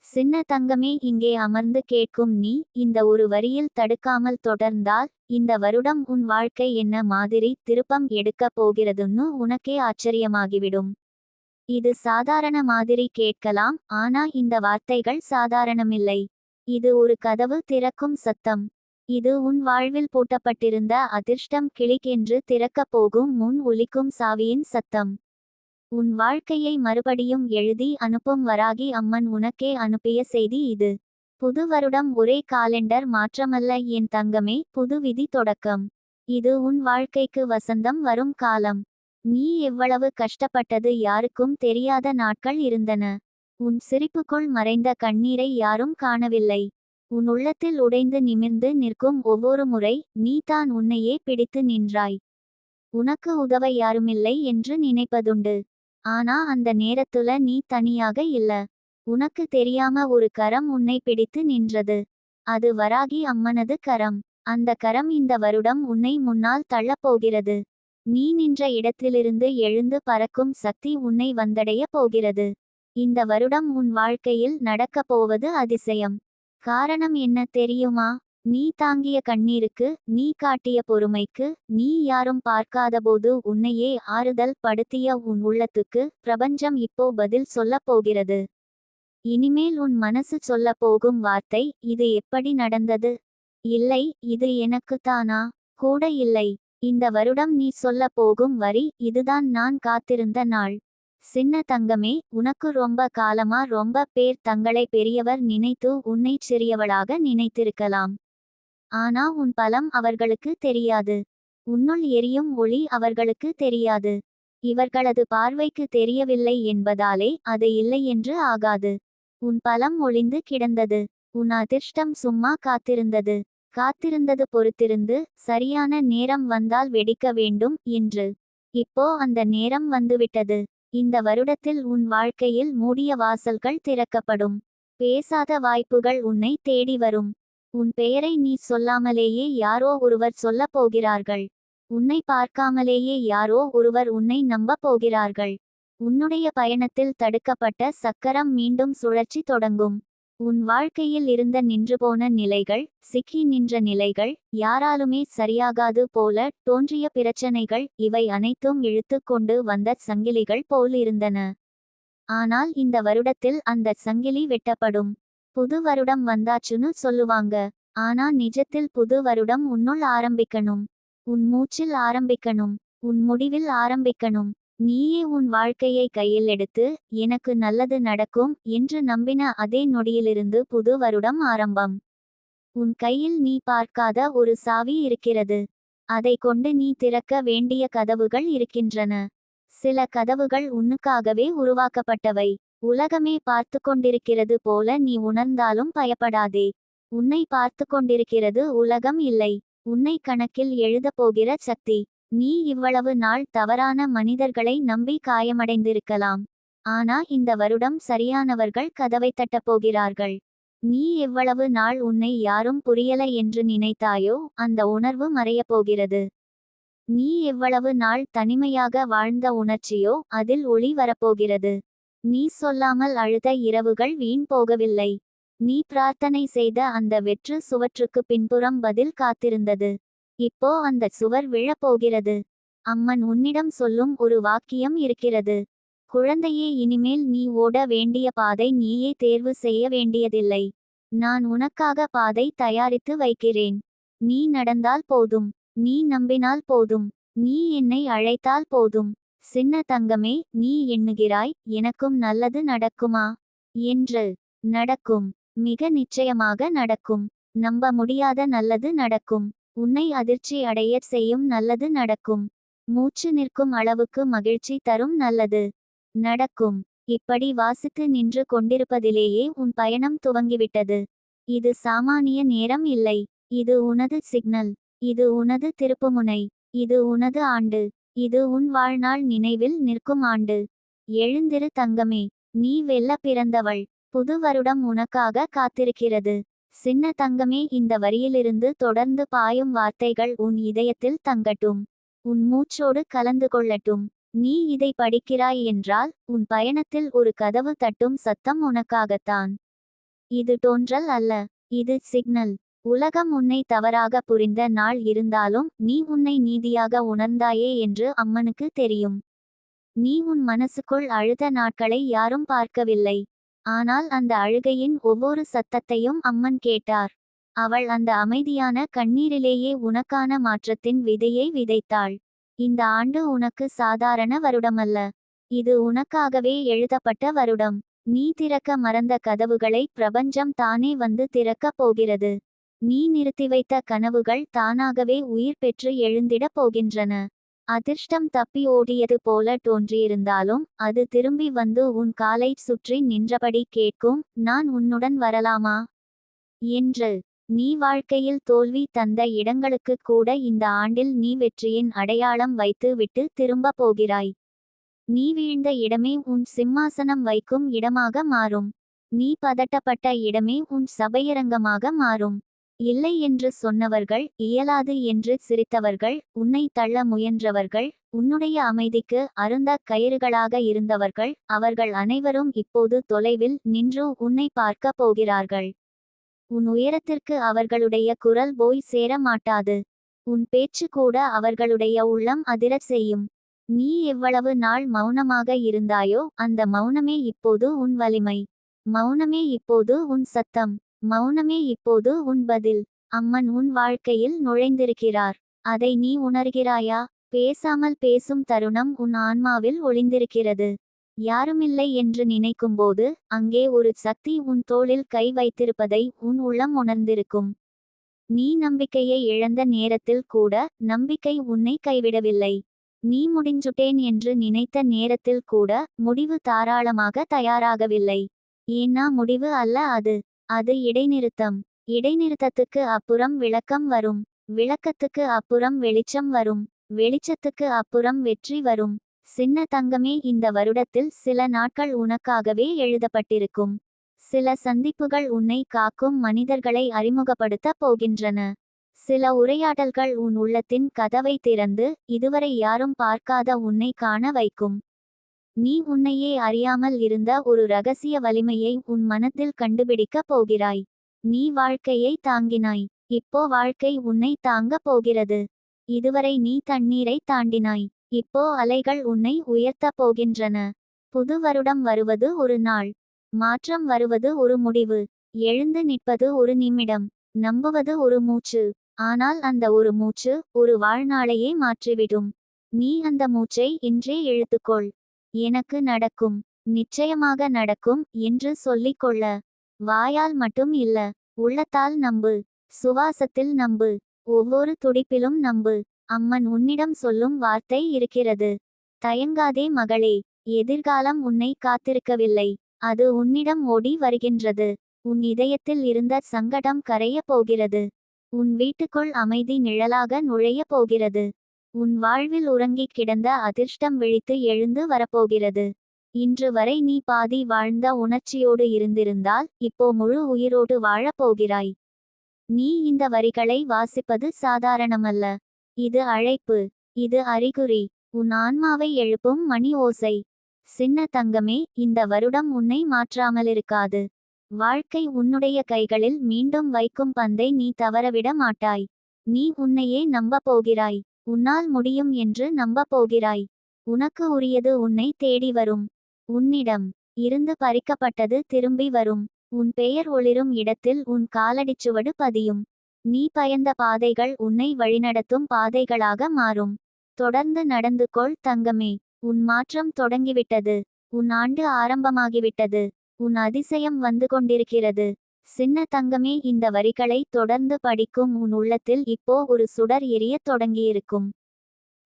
சின்ன தங்கமே, இங்கே அமர்ந்து கேட்கும் நீ இந்த ஒரு வரியில் தடுக்காமல் தொடர்ந்தால் இந்த வருடம் உன் வாழ்க்கை என்ன மாதிரி திருப்பம் எடுக்கப் போகிறதுன்னு உனக்கே ஆச்சரியமாகிவிடும். இது சாதாரண மாதிரி கேட்கலாம், ஆனா இந்த வார்த்தைகள் சாதாரணமில்லை. இது ஒரு கதவு திறக்கும் சத்தம். இது உன் வாழ்வில் பூட்டப்பட்டிருந்த அதிர்ஷ்டம் கிளிக் என்று திறக்கப் போகும் முன் ஒலிக்கும் சாவியின் சத்தம். உன் வாழ்க்கையை மறுபடியும் எழுதி அனுப்பும் வராகி அம்மன் உனக்கே அனுப்பிய செய்தி இது. புது வருடம் ஒரே காலெண்டர் மாற்றமல்ல என் தங்கமே, புது விதி தொடக்கம். இது உன் வாழ்க்கைக்கு வசந்தம் வரும் காலம். நீ எவ்வளவு கஷ்டப்பட்டது யாருக்கும் தெரியாத நாட்கள் இருந்தன. உன் சிரிப்புக்குள் மறைந்த கண்ணீரை யாரும் காணவில்லை. உன் உள்ளத்தில் உடைந்து நிமிர்ந்து நிற்கும் ஒவ்வொரு முறை நீ தான் உன்னையே பிடித்து நின்றாய். உனக்கு உதவ யாருமில்லை என்று நினைப்பதுண்டு. ஆனா அந்த நேரத்துல நீ தனியாக இல்ல. உனக்கு தெரியாம ஒரு கரம் உன்னை பிடித்து நின்றது. அது வராகி அம்மனது கரம். அந்த கரம் இந்த வருடம் உன்னை முன்னால் தள்ளப்போகிறது. நீ நின்ற இடத்திலிருந்து எழுந்து பறக்கும் சக்தி உன்னை வந்தடைய போகிறது. இந்த வருடம் உன் வாழ்க்கையில் நடக்கப் போவது அதிசயம். காரணம் என்ன தெரியுமா? நீ தாங்கிய கண்ணீருக்கு, நீ காட்டிய பொறுமைக்கு, நீ யாரும் பார்க்காதபோது உன்னையே ஆறுதல் படுத்திய உன் உள்ளத்துக்கு பிரபஞ்சம் இப்போ பதில் சொல்லப் போகிறது. இனிமேல் உன் மனசு சொல்ல போகும் வார்த்தை, இது எப்படி நடந்தது? இல்லை, இது எனக்குத்தானா? கூட இல்லை. இந்த வருடம் நீ சொல்ல போகும் வரி, இதுதான் நான் காத்திருந்த நாள். சின்ன தங்கமே, உனக்கு ரொம்ப காலமா ரொம்ப பேர் தங்களை பெரியவர் நினைத்து உன்னை சிறியவளாக நினைத்திருக்கலாம். ஆனா உன் பலம் அவர்களுக்கு தெரியாது. உன்னுள் எரியும் ஒளி அவர்களுக்கு தெரியாது. இவர்களது பார்வைக்கு தெரியவில்லை என்பதாலே அது இல்லை என்று ஆகாது. உன் பலம் ஒளிந்து கிடந்தது. உன் அதிர்ஷ்டம் சும்மா காத்திருந்தது. காத்திருந்தது பொறுத்திருந்து, சரியான நேரம் வந்தால் வெடிக்க வேண்டும் என்று. இப்போ அந்த நேரம் வந்துவிட்டது. இந்த வருடத்தில் உன் வாழ்க்கையில் மூடிய வாசல்கள் திறக்கப்படும். பேசாத வாய்ப்புகள் உன்னை தேடி வரும். உன் பெயரை நீ சொல்லாமலேயே யாரோ ஒருவர் சொல்லப் போகிறார்கள். உன்னை பார்க்காமலேயே யாரோ ஒருவர் உன்னை நம்பப் போகிறார்கள். உன்னுடைய பயணத்தில் தடுக்கப்பட்ட சக்கரம் மீண்டும் சுழற்சி தொடங்கும். உன் வாழ்க்கையில் இருந்த நின்றுபோன நிலைகள், சிக்கி நின்ற நிலைகள், யாராலுமே சரியாகாது போல தோன்றிய பிரச்சனைகள், இவை அனைத்தும் இழுத்து கொண்டு வந்த சங்கிலிகள் போல் இருந்தன. ஆனால் இந்த வருடத்தில் அந்த சங்கிலி வெட்டப்படும். புது வருடம் வந்தாச்சுன்னு சொல்லுவாங்க. ஆனா நிஜத்தில் புது வருடம் உன்னுள் ஆரம்பிக்கணும். உன் மூச்சில் ஆரம்பிக்கணும். உன் முடிவில் ஆரம்பிக்கணும். நீயே உன் வாழ்க்கையை கையில் எடுத்து, எனக்கு நல்லது நடக்கும் என்று நம்பின அதே நொடியிலிருந்து புது வருடம் ஆரம்பம். உன் கையில் நீ பார்க்காத ஒரு சாவி இருக்கிறது. அதை கொண்டு நீ திறக்க வேண்டிய கதவுகள் இருக்கின்றன. சில கதவுகள் உன்னுக்காகவே உருவாக்கப்பட்டவை. உலகமே பார்த்து கொண்டிருக்கிறது போல நீ உணர்ந்தாலும் பயப்படாதே. உன்னை பார்த்து கொண்டிருக்கிறது உலகம் இல்லை. உன்னை கணக்கில் எழுதப் போகிற சக்தி. நீ இவ்வளவு நாள் தவறான மனிதர்களை நம்பி காயமடைந்திருக்கலாம். ஆனா இந்த வருடம் சரியானவர்கள் கதவை தட்டப் போகிறார்கள். நீ எவ்வளவு நாள் உன்னை யாரும் புரியல என்று நினைத்தாயோ அந்த உணர்வு மறையப் போகிறது. நீ எவ்வளவு நாள் தனிமையாக வாழ்ந்த உணர்ச்சியோ அதில் ஒளி வரப்போகிறது. நீ சொல்லாமல் அழுத இரவுகள் வீண் போகவில்லை. நீ பிரார்த்தனை செய்த அந்த வெற்று சுவற்றுக்கு பின்புறம் பதில் காத்திருந்தது. இப்போ அந்த சுவர் விழப்போகிறது. அம்மன் உன்னிடம் சொல்லும் ஒரு வாக்கியம் இருக்கிறது. குழந்தையே, இனிமேல் நீ ஓட வேண்டிய பாதை நீயே தேர்வு செய்ய வேண்டியதில்லை. நான் உனக்காக பாதை தயாரித்து வைக்கிறேன். நீ நடந்தால் போதும். நீ நம்பினால் போதும். நீ என்னை அழைத்தால் போதும். சின்ன தங்கமே, நீ எண்ணுகிறாய், எனக்கும் நல்லது நடக்குமா என்று. நடக்கும். மிக நிச்சயமாக நடக்கும். நம்ப முடியாத நல்லது நடக்கும். உன்னை அதிர்ச்சி அடையச் செய்யும் நல்லது நடக்கும். மூச்சு நிற்கும் அளவுக்கு மகிழ்ச்சி தரும் நல்லது நடக்கும். இப்படி வாசித்து நின்று கொண்டிருப்பதிலேயே உன் பயணம் துவங்கிவிட்டது. இது சாமானிய நேரம் இல்லை. இது உனது சிக்னல். இது உனது திருப்புமுனை. இது உனது ஆண்டு. இது உன் வாழ்நாள் நினைவில் நிற்கும் ஆண்டு. எழுந்திரு தங்கமே, நீ வெல்ல பிறந்தவள். புது வருடம் உனக்காக காத்திருக்கிறது. சின்ன தங்கமே, இந்த வரியிலிருந்து தொடர்ந்து பாயும் வார்த்தைகள் உன் இதயத்தில் தங்கட்டும். உன் மூச்சோடு கலந்து கொள்ளட்டும். நீ இதை படிக்கிறாய் என்றால் உன் பயணத்தில் ஒரு கதவு தட்டும் சத்தம் உனக்காகத்தான். இது தோன்றல் அல்ல. இது சிக்னல். உலகம் உன்னை தவறாக புரிந்த நாள் இருந்தாலும் நீ உன்னை நீதியாக உணர்ந்தாயே என்று அம்மனுக்கு தெரியும். நீ உன் மனசுக்குள் அழுத நாட்களை யாரும் பார்க்கவில்லை. ஆனால் அந்த அழுகையின் ஒவ்வொரு சத்தத்தையும் அம்மன் கேட்டார். அவள் அந்த அமைதியான கண்ணீரிலேயே உனக்கான மாற்றத்தின் விதையை விதைத்தாள். இந்த ஆண்டு உனக்கு சாதாரண வருடமல்ல. இது உனக்காகவே எழுதப்பட்ட வருடம். நீ திறக்க மறந்த கதவுகளை பிரபஞ்சம் தானே வந்து திறக்கப் போகிறது. நீ நிறுத்தி வைத்த கனவுகள் தானாகவே உயிர் பெற்று எழுந்திடப் போகின்றன. அதிர்ஷ்டம் தப்பி ஓடியது போல தோன்றியிருந்தாலும் அது திரும்பி வந்து உன் காலை சுற்றி நின்றபடி கேட்கும், நான் உன்னுடன் வரலாமா என்று. நீ வாழ்க்கையில் தோல்வி தந்த இடங்களுக்கு கூட இந்த ஆண்டில் நீ வெற்றியின் அடையாளம் வைத்து விட்டு திரும்ப போகிறாய். நீ வீழ்ந்த இடமே உன் சிம்மாசனம் வைக்கும் இடமாக மாறும். நீ பதட்டப்பட்ட இடமே உன் சபையரங்கமாக மாறும். இல்லை என்று சொன்னவர்கள், இயலாது என்று சிரித்தவர்கள், உன்னை தள்ள முயன்றவர்கள், உன்னுடைய அமைதிக்கு அருந்த கயிறுகளாக இருந்தவர்கள், அவர்கள் அனைவரும் இப்போது தொலைவில் நின்று உன்னை பார்க்க போகிறார்கள். உன் உயரத்திற்கு அவர்களுடைய குரல் போய் சேர மாட்டாது. உன் பேச்சு கூட அவர்களுடைய உள்ளம் அதிரச் செய்யும். நீ எவ்வளவு நாள் மௌனமாக இருந்தாயோ அந்த மௌனமே இப்போது உன் வலிமை. மௌனமே இப்போது உன் சத்தம். மௌனமே இப்போது உன் பதில். அம்மன் உன் வாழ்க்கையில் நுழைந்திருக்கிறார். அதை நீ உணர்கிறாயா? பேசாமல் பேசும் தருணம் உன் ஆன்மாவில் ஒளிந்திருக்கிறது. யாருமில்லை என்று நினைக்கும்போது அங்கே ஒரு சக்தி உன் தோளில் கை வைத்திருப்பதை உன் உள்ளம் உணர்ந்திருக்கும். நீ நம்பிக்கையை இழந்த நேரத்தில் கூட நம்பிக்கை உன்னை கைவிடவில்லை. நீ முடிஞ்சுட்டேன் என்று நினைத்த நேரத்தில் கூட முடிவு தாராளமாக தயாராகவில்லை. ஏன்னா முடிவு அல்ல அது. அது இடைநிறுத்தம். இடைநிறுத்தத்துக்கு அப்புறம் விளக்கம் வரும். விளக்கத்துக்கு அப்புறம் வெளிச்சம் வரும். வெளிச்சத்துக்கு அப்புறம் வெற்றி வரும். சின்ன தங்கமே, இந்த வருடத்தில் சில நாட்கள் உனக்காகவே எழுதப்பட்டிருக்கும். சில சந்திப்புகள் உன்னை காக்கும் மனிதர்களை அறிமுகப்படுத்தப் போகின்றன. சில உரையாடல்கள் உன் உள்ளத்தின் கதவை திறந்து இதுவரை யாரும் பார்க்காத உன்னை காண வைக்கும். நீ உன்னையே அறியாமல் இருந்த ஒரு இரகசிய வலிமையை உன் மனத்தில் கண்டுபிடிக்கப் போகிறாய். நீ வாழ்க்கையை தாங்கினாய். இப்போ வாழ்க்கை உன்னை தாங்கப் போகிறது. இதுவரை நீ தண்ணீரை தாண்டினாய். இப்போ அலைகள் உன்னை உயர்த்தப் போகின்றன. புது வருடம் வருவது ஒரு நாள். மாற்றம் வருவது ஒரு முடிவு. எழுந்து நிற்பது ஒரு நிமிடம். நம்புவது ஒரு மூச்சு. ஆனால் அந்த ஒரு மூச்சு ஒரு வாழ்நாளையே மாற்றிவிடும். நீ அந்த மூச்சை இன்றே இழுத்துக்கொள். எனக்கு நடக்கும். நிச்சயமாக நடக்கும் என்று சொல்லிக் கொள்ள. வாயால் மட்டும் இல்ல, உள்ளத்தால் நம்பு. சுவாசத்தில் நம்பு. ஒவ்வொரு துடிப்பிலும் நம்பு. அம்மன் உன்னிடம் சொல்லும் வார்த்தை இருக்கிறது. தயங்காதே மகளே. எதிர்காலம் உன்னை காத்திருக்கவில்லை. அது உன்னிடம் ஓடி வருகின்றது. உன் இதயத்தில் இருந்த சங்கடம் கரைய போகிறது. உன் வீட்டுக்குள் அமைதி நிழலாக நுழைய போகிறது. உன் வாழ்வில் உறங்கிக் கிடந்த அதிர்ஷ்டம் விழித்து எழுந்து வரப்போகிறது. இன்று வரை நீ பாதி வாழ்ந்த உணர்ச்சியோடு இருந்திருந்தால் இப்போ முழு உயிரோடு வாழப் போகிறாய். நீ இந்த வரிகளை வாசிப்பது சாதாரணமல்ல. இது அழைப்பு. இது அறிகுறி. உன் ஆன்மாவை எழுப்பும் மணி ஓசை. சின்ன தங்கமே, இந்த வருடம் உன்னை மாற்றாமலிருக்காது. வாழ்க்கை உன்னுடைய கைகளில் மீண்டும் வைக்கும் பந்தை நீ தவறவிட மாட்டாய். நீ உன்னையே நம்பப் போகிறாய். உன்னால் முடியும் என்று நம்பப் போகிறாய். உனக்கு உரியது உன்னை தேடி வரும். உன்னிடம் இருந்து பறிக்கப்பட்டது திரும்பி வரும். உன் பெயர் ஒளிரும் இடத்தில் உன் காலடிச்சுவடு பதியும். நீ பயந்த பாதைகள் உன்னை வழிநடத்தும் பாதைகளாக மாறும். தொடர்ந்து நடந்து கொள் தங்கமே. உன் மாற்றம் தொடங்கிவிட்டது. உன் ஆண்டு ஆரம்பமாகிவிட்டது. உன் அதிசயம் வந்து கொண்டிருக்கிறது. சின்ன தங்கமே, இந்த வரிகளை தொடர்ந்து படிக்கும் உன் உள்ளத்தில் இப்போ ஒரு சுடர் எரியத் தொடங்கியிருக்கும்.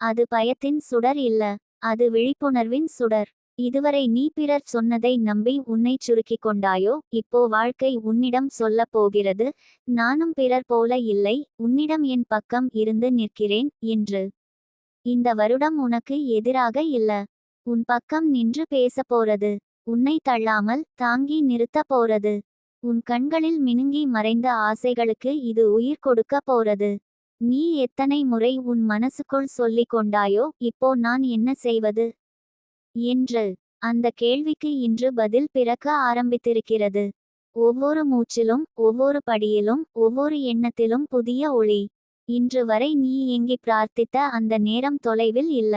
அது பயத்தின் சுடர் இல்ல. அது விழிப்புணர்வின் சுடர். இதுவரை நீ பிறர் சொன்னதை நம்பி உன்னை சுருக்கிக் கொண்டாயோ, இப்போ வாழ்க்கை உன்னிடம் சொல்லப் போகிறது, நானும் பிறர் போல இல்லை, உன்னிடம் என் பக்கம் இருந்து நிற்கிறேன் என்று. இந்த வருடம் உனக்கு எதிராக இல்ல. உன் பக்கம் நின்று பேசப் போறது. உன்னை தள்ளாமல் தாங்கி நிறுத்தப் போறது. உன் கண்களில் மினுங்கி மறைந்த ஆசைகளுக்கு இது உயிர் கொடுக்க போறது. நீ எத்தனை முறை உன் மனசுக்குள் சொல்லிக் கொண்டாயோ, இப்போ நான் என்ன செய்வது என்று. அந்த கேள்விக்கு இன்று பதில் பிறக்க ஆரம்பித்திருக்கிறது. ஒவ்வொரு மூச்சிலும், ஒவ்வொரு படியிலும், ஒவ்வொரு எண்ணத்திலும் புதிய ஒளி. இன்று வரை நீ ஏங்கி பிரார்த்தித்த அந்த நேரம் தொலைவில் இல்ல,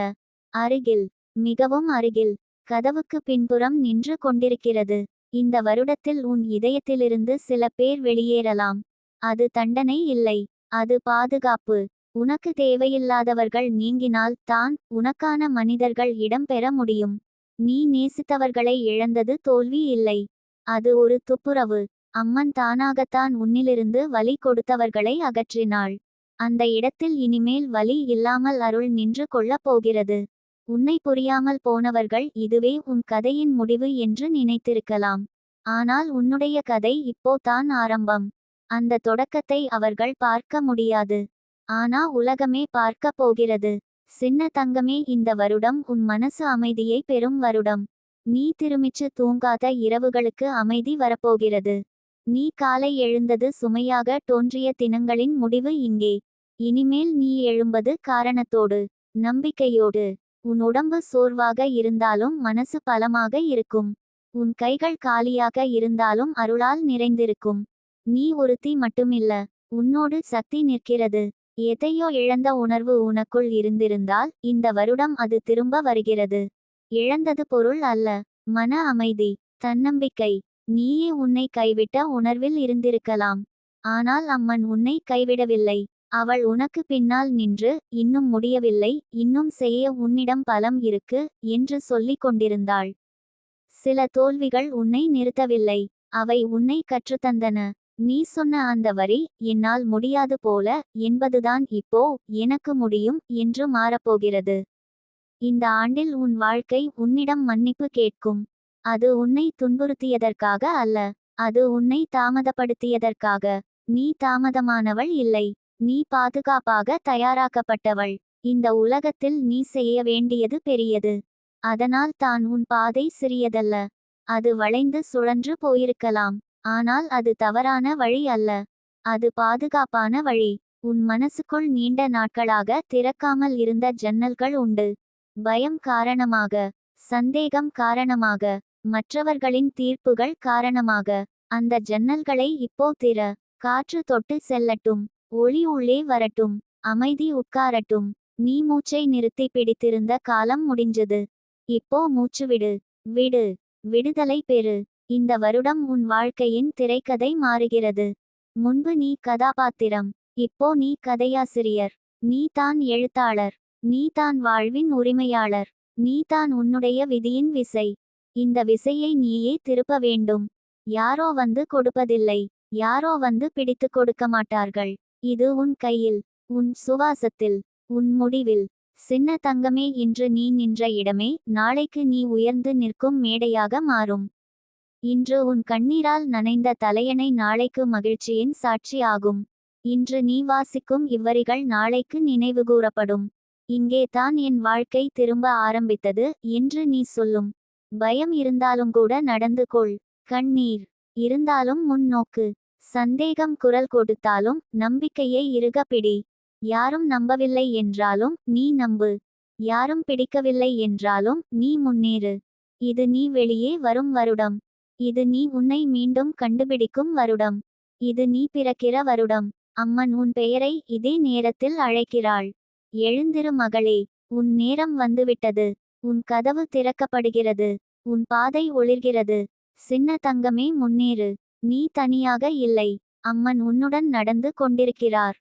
அருகில், மிகவும் அருகில், கதவுக்கு பின்புறம் நின்று கொண்டிருக்கிறது. இந்த வருடத்தில் உன் இதயத்திலிருந்து சில பேர் வெளியேறலாம். அது தண்டனை இல்லை, அது பாதுகாப்பு. உனக்கு தேவையில்லாதவர்கள் நீங்கினால் தான் உனக்கான மனிதர்கள் இடம்பெற முடியும். நீ நேசித்தவர்களை இழந்தது தோல்வி இல்லை, அது ஒரு துப்புரவு. அம்மன் தானாகத்தான் உன்னிலிருந்து வலி கொடுத்தவர்களை அகற்றினாள். அந்த இடத்தில் இனிமேல் வலி இல்லாமல் அருள் நின்று கொள்ளப் போகிறது. உன்னை புரியாமல் போனவர்கள் இதுவே உன் கதையின் முடிவு என்று நினைத்திருக்கலாம். ஆனால் உன்னுடைய கதை இப்போ தான் ஆரம்பம். அந்த தொடக்கத்தை அவர்கள் பார்க்க முடியாது, ஆனா உலகமே பார்க்க போகிறது. சின்ன தங்கமே, இந்த வருடம் உன் மனசு அமைதியை பெறும் வருடம். நீ திருமிச்சு தூங்காத இரவுகளுக்கு அமைதி வரப்போகிறது. நீ காலை எழுந்தது சுமையாக தோன்றிய தினங்களின் முடிவு இங்கே. இனிமேல் நீ எழும்பது காரணத்தோடு, நம்பிக்கையோடு. உன் உடம்பு சோர்வாக இருந்தாலும் மனசு பலமாக இருக்கும். உன் கைகள் காலியாக இருந்தாலும் அருளால் நிறைந்திருக்கும். நீ ஒருத்தி மட்டுமில்ல, உன்னோடு சக்தி நிற்கிறது. எதையோ இழந்த உணர்வு உனக்குள் இருந்திருந்தால் இந்த வருடம் அது திரும்ப வருகிறது. இழந்தது பொருள் அல்ல, மன அமைதி, தன்னம்பிக்கை. நீயே உன்னை கைவிட்ட உணர்வில் இருந்திருக்கலாம். ஆனால் அம்மன் உன்னை கைவிடவில்லை. அவள் உனக்கு பின்னால் நின்று, இன்னும் முடியவில்லை, இன்னும் செய்ய உன்னிடம் பலம் இருக்கு என்று சொல்லிக் கொண்டிருந்தாள். சில தோல்விகள் உன்னை நிறுத்தவில்லை, அவை உன்னை கற்றுத்தந்தன. நீ சொன்ன அந்த வரி, என்னால் முடியாது போல என்பதுதான் இப்போ எனக்கு முடியும் என்று மாறப்போகிறது. இந்த ஆண்டில் உன் வாழ்க்கை உன்னிடம் மன்னிப்பு கேட்கும். அது உன்னை துன்புறுத்தியதற்காக அல்ல, அது உன்னை தாமதப்படுத்தியதற்காக. நீ தாமதமானவள் இல்லை, நீ பாதுகாப்பாக தயாராக்கப்பட்டவள். இந்த உலகத்தில் நீ செய்ய வேண்டியது பெரியது. அதனால் தான் உன் பாதை சிறியதல்ல. அது வளைந்து சுழன்று போயிருக்கலாம், ஆனால் அது தவறான வழி அல்ல, அது பாதுகாப்பான வழி. உன் மனசுக்குள் நீண்ட நாட்களாக திறக்காமல் இருந்த ஜன்னல்கள் உண்டு. பயம் காரணமாக, சந்தேகம் காரணமாக, மற்றவர்களின் தீர்ப்புகள் காரணமாக. அந்த ஜன்னல்களை இப்போ திற. காற்று தொட்டு செல்லட்டும், ஒளி உள்ளே வரட்டும், அமைதி உட்காரட்டும். நீ மூச்சை நிறுத்தி பிடித்திருந்த காலம் முடிஞ்சது. இப்போ மூச்சுவிடு, விடு, விடுதலை பெறு. இந்த வருடம் உன் வாழ்க்கையின் திரைக்கதை மாறுகிறது. முன்பு நீ கதாபாத்திரம், இப்போ நீ கதையாசிரியர். நீ தான் எழுத்தாளர், நீ தான் வாழ்வின் உரிமையாளர். நீ தான் உன்னுடைய விதியின் விசை. இந்த விசையை நீயே திருப்ப வேண்டும். யாரோ வந்து கொடுப்பதில்லை, யாரோ வந்து பிடித்து கொடுக்க மாட்டார்கள். இது உன் கையில், உன் சுவாசத்தில், உன் முடிவில். சின்ன தங்கமே, இன்று நீ நின்ற இடமே நாளைக்கு நீ உயர்ந்து நிற்கும் மேடையாக மாறும். இன்று உன் கண்ணீரால் நனைந்த தலையணை நாளைக்கு மகிழ்ச்சியின் சாட்சி ஆகும். இன்று நீ வாசிக்கும் இவ்வரிகள் நாளைக்கு நினைவுகூரப்படும். இங்கே தான் என் வாழ்க்கை திரும்ப ஆரம்பித்தது என்று நீ சொல்லும். பயம் இருந்தாலும் கூட நடந்து கொள். கண்ணீர் இருந்தாலும் முன்னோக்கு. சந்தேகம் குரல் கொடுத்தாலும் நம்பிக்கையை இறுக பிடி. யாரும் நம்பவில்லை என்றாலும் நீ நம்பு. யாரும் பிடிக்கவில்லை என்றாலும் நீ முன்னேறு. இது நீ வெளியே வரும் வருடம். இது நீ உன்னை மீண்டும் கண்டுபிடிக்கும் வருடம். இது நீ பிறக்கிற வருடம். அம்மன் உன் பெயரை இதே நேரத்தில் அழைக்கிறாள். எழுந்திரு மகளே, உன் நேரம் வந்துவிட்டது. உன் கதவு திறக்கப்படுகிறது, உன் பாதை ஒளிர்கிறது. சின்ன தங்கமே, முன்னேறு. நீ தனியாக இல்லை, அம்மன் உன்னுடன் நடந்து கொண்டிருக்கிறார்.